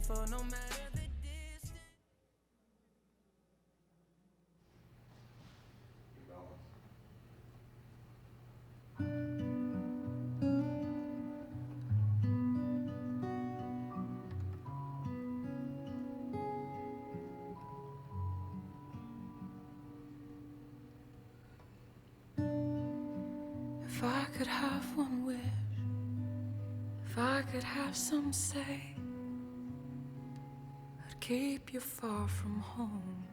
for no matter the distance. If I could have one wish, if I could have some say, I'd keep you far from home.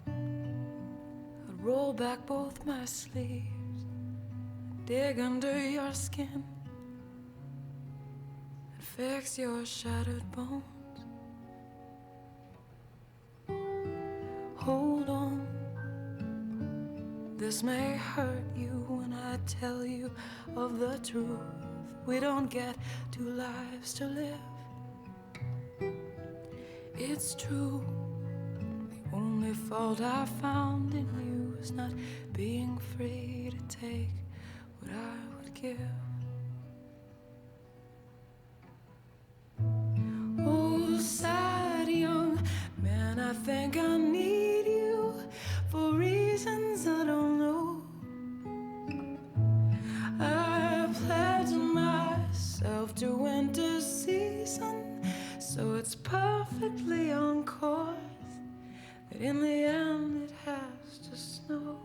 I'd roll back both my sleeves, dig under your skin, and fix your shattered bones. Hold on, this may hurt you when I tell you of the truth. We don't get two lives to live. It's true, the only fault I found in you is not being free to take what I would give. Oh, sad young man, I think I need you for reasons I don't know. I pledged myself to winter season, so it's perfectly on course that in the end it has to snow.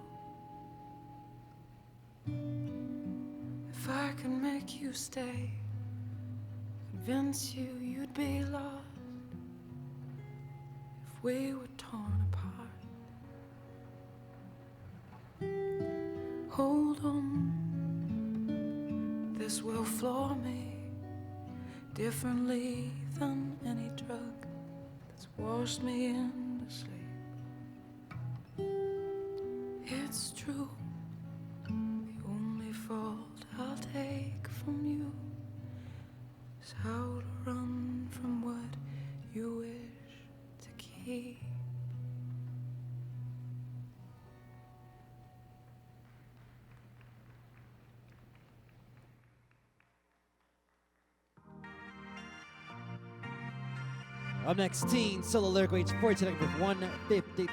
If I could make you stay, convince you you'd be lost, if we were torn apart. Hold on, this will floor me differently than any drug that's washed me into sleep. It's true, the only fault I'll take from you is how to run from what you wish to keep. Up next, Teen solo lyric range 14 with 152.